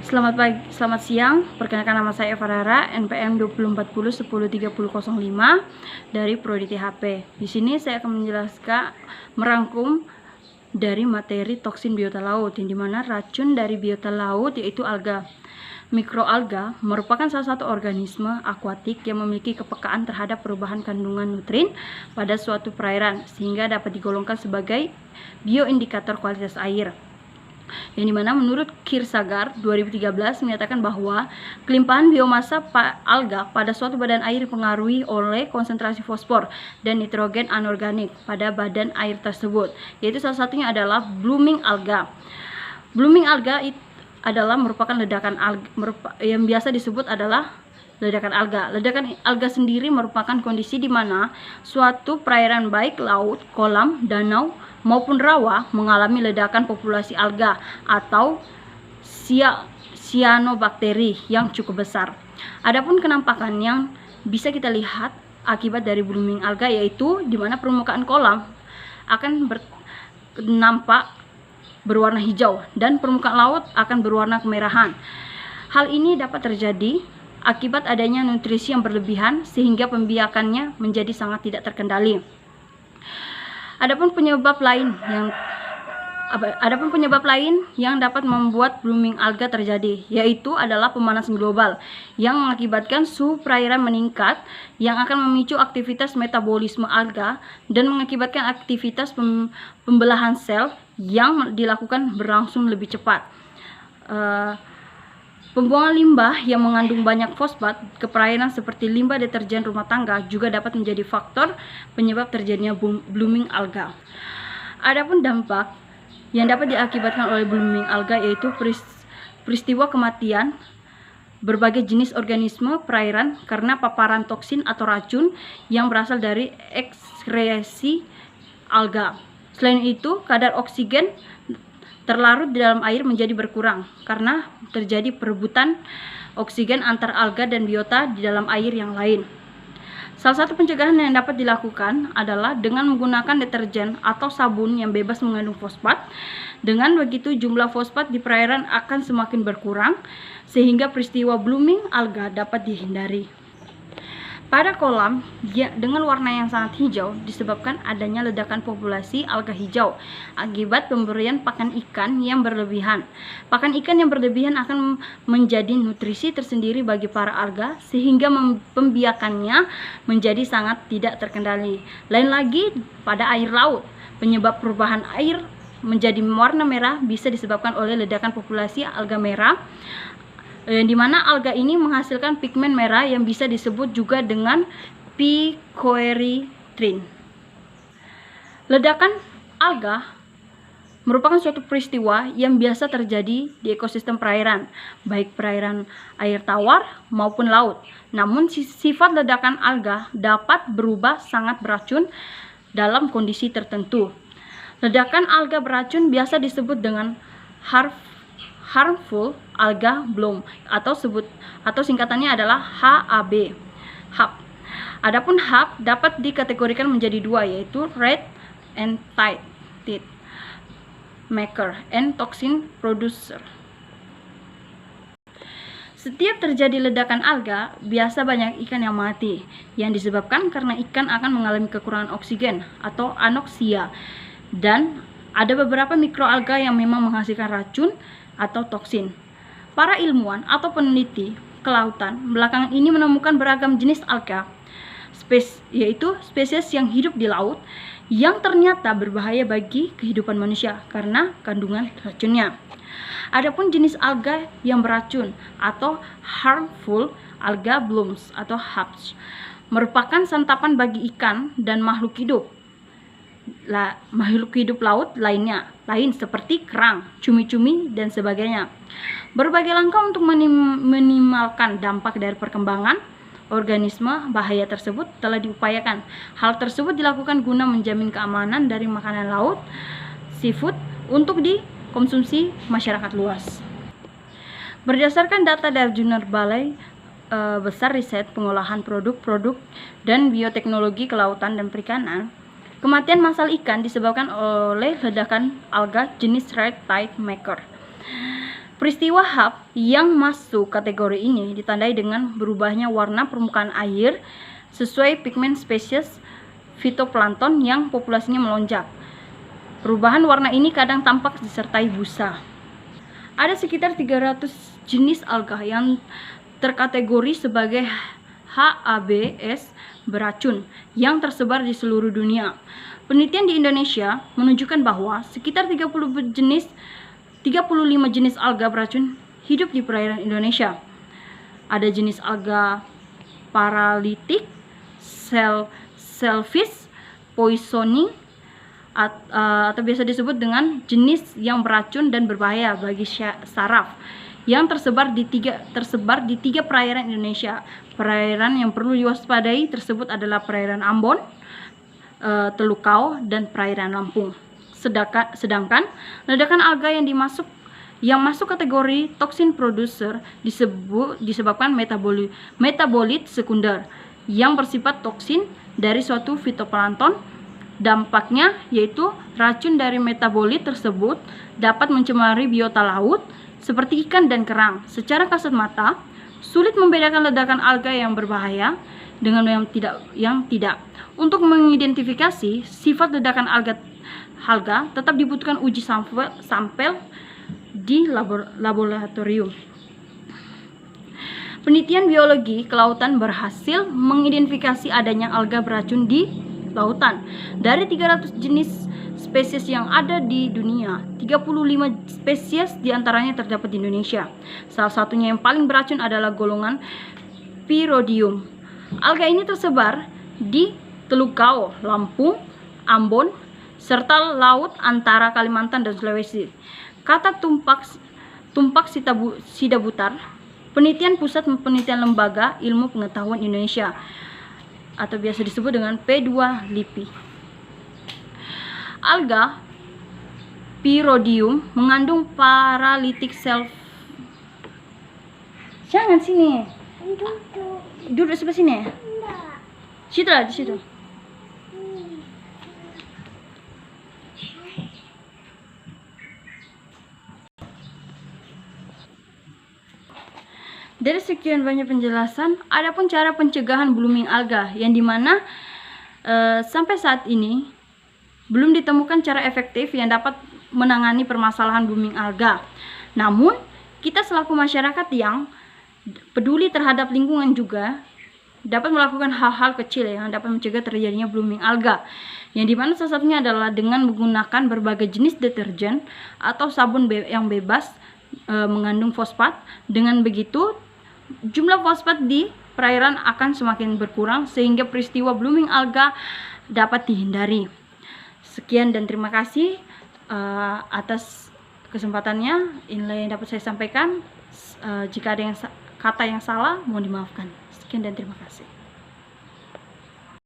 Selamat pagi, selamat siang. Perkenalkan nama saya Eva Rara, NPM 2040103005 dari Prodi THP. Di sini saya akan menjelaskan merangkum dari materi toksin biota laut, yang dimana racun dari biota laut yaitu alga. Mikroalga merupakan salah satu organisme akuatik yang memiliki kepekaan terhadap perubahan kandungan nutrin pada suatu perairan, sehingga dapat digolongkan sebagai bioindikator kualitas air. Yang dimana menurut Kirsagar 2013 menyatakan bahwa kelimpahan biomasa alga pada suatu badan air dipengaruhi oleh konsentrasi fosfor dan nitrogen anorganik pada badan air tersebut, yaitu salah satunya adalah blooming alga. Blooming alga adalah merupakan ledakan alga yang biasa disebut adalah ledakan alga. Ledakan alga sendiri merupakan kondisi di mana suatu perairan baik laut, kolam, danau maupun rawa mengalami ledakan populasi alga atau cyanobacteria yang cukup besar. Adapun kenampakan yang bisa kita lihat akibat dari blooming alga yaitu di mana permukaan kolam akan nampak berwarna hijau dan permukaan laut akan berwarna kemerahan. Hal ini dapat terjadi akibat adanya nutrisi yang berlebihan sehingga pembiakannya menjadi sangat tidak terkendali. Adapun penyebab lain yang dapat membuat blooming alga terjadi yaitu adalah pemanasan global yang mengakibatkan suhu perairan meningkat yang akan memicu aktivitas metabolisme alga dan mengakibatkan aktivitas pembelahan sel yang dilakukan berlangsung lebih cepat. Pembuangan limbah yang mengandung banyak fosfat ke perairan seperti limbah deterjen rumah tangga juga dapat menjadi faktor penyebab terjadinya blooming alga. Adapun dampak yang dapat diakibatkan oleh blooming alga yaitu peristiwa kematian berbagai jenis organisme perairan karena paparan toksin atau racun yang berasal dari ekskresi alga. Selain itu, kadar oksigen terlarut di dalam air menjadi berkurang karena terjadi perebutan oksigen antar alga dan biota di dalam air yang lain. Salah satu pencegahan yang dapat dilakukan adalah dengan menggunakan deterjen atau sabun yang bebas mengandung fosfat. Dengan begitu jumlah fosfat di perairan akan semakin berkurang sehingga peristiwa blooming alga dapat dihindari. Pada kolam dengan warna yang sangat hijau disebabkan adanya ledakan populasi alga hijau akibat pemberian pakan ikan yang berlebihan. Pakan ikan yang berlebihan akan menjadi nutrisi tersendiri bagi para alga sehingga pembiakannya menjadi sangat tidak terkendali. Lain lagi pada air laut, penyebab perubahan air menjadi warna merah bisa disebabkan oleh ledakan populasi alga merah, di mana alga ini menghasilkan pigmen merah yang bisa disebut juga dengan picoerythrin. Ledakan alga merupakan suatu peristiwa yang biasa terjadi di ekosistem perairan, baik perairan air tawar maupun laut. Namun sifat ledakan alga dapat berubah sangat beracun dalam kondisi tertentu. Ledakan alga beracun biasa disebut dengan harmful alga bloom atau singkatannya adalah HAB. Adapun HAB dapat dikategorikan menjadi dua, yaitu red and tide maker and toxin producer. Setiap terjadi ledakan alga, biasa banyak ikan yang mati yang disebabkan karena ikan akan mengalami kekurangan oksigen atau anoksia, dan ada beberapa mikroalga yang memang menghasilkan racun atau toksin. Para ilmuwan atau peneliti kelautan belakangan ini menemukan beragam jenis alga, yaitu spesies yang hidup di laut yang ternyata berbahaya bagi kehidupan manusia karena kandungan racunnya. Adapun jenis alga yang beracun atau harmful alga blooms atau HABs merupakan santapan bagi ikan dan makhluk hidup laut lain seperti kerang, cumi-cumi, dan sebagainya. Berbagai langkah untuk minimalkan dampak dari perkembangan organisme bahaya tersebut telah diupayakan. Hal tersebut dilakukan guna menjamin keamanan dari makanan laut, seafood, untuk dikonsumsi masyarakat luas. Berdasarkan data dari Junior Balai Besar Riset Pengolahan Produk-Produk dan Bioteknologi Kelautan dan Perikanan, kematian massal ikan disebabkan oleh ledakan alga jenis red tide maker. Peristiwa HAP yang masuk kategori ini ditandai dengan berubahnya warna permukaan air sesuai pigmen spesies fitoplankton yang populasinya melonjak. Perubahan warna ini kadang tampak disertai busa. Ada sekitar 300 jenis alga yang terkategori sebagai HABs beracun yang tersebar di seluruh dunia. Penelitian di Indonesia menunjukkan bahwa sekitar 35 jenis alga beracun hidup di perairan Indonesia. Ada jenis alga paralitik, shellfish, poisoning, atau biasa disebut dengan jenis yang beracun dan berbahaya bagi saraf yang tersebar di tiga perairan Indonesia. Perairan yang perlu diwaspadai tersebut adalah perairan Ambon, Teluk Kao, dan perairan Lampung. Sedangkan ledakan alga yang masuk kategori toksin producer disebabkan metabolit sekunder yang bersifat toksin dari suatu fitoplankton. Dampaknya yaitu racun dari metabolit tersebut dapat mencemari biota laut seperti ikan dan kerang. Secara kasat mata, sulit membedakan ledakan alga yang berbahaya dengan yang tidak. Untuk mengidentifikasi sifat ledakan alga tetap dibutuhkan uji sampel di laboratorium. Penelitian biologi kelautan berhasil mengidentifikasi adanya alga beracun di lautan. Dari 300 jenis spesies yang ada di dunia, 35 spesies diantaranya terdapat di Indonesia. Salah satunya yang paling beracun adalah golongan Pyrrhodium. Alga ini tersebar di Teluk Kao, Lampung, Ambon, serta laut antara Kalimantan dan Sulawesi. Kata tumpak sidabutar, penelitian Pusat Penelitian Lembaga Ilmu Pengetahuan Indonesia, atau biasa disebut dengan P2LIPI. Alga Pyrrhodium mengandung paralitik Jangan sini. Duduk sebelah sini. Situ lah, di situ. Dari sekian banyak penjelasan, adapun cara pencegahan blooming alga yang dimana sampai saat ini belum ditemukan cara efektif yang dapat menangani permasalahan blooming alga. Namun, kita selaku masyarakat yang peduli terhadap lingkungan juga dapat melakukan hal-hal kecil yang dapat mencegah terjadinya blooming alga. Yang dimana salah satunya adalah dengan menggunakan berbagai jenis deterjen atau sabun yang bebas mengandung fosfat. Dengan begitu, jumlah fosfat di perairan akan semakin berkurang sehingga peristiwa blooming alga dapat dihindari. Sekian dan terima kasih atas kesempatannya. Inilah yang dapat saya sampaikan. Jika ada kata yang salah, mohon dimaafkan. Sekian dan terima kasih.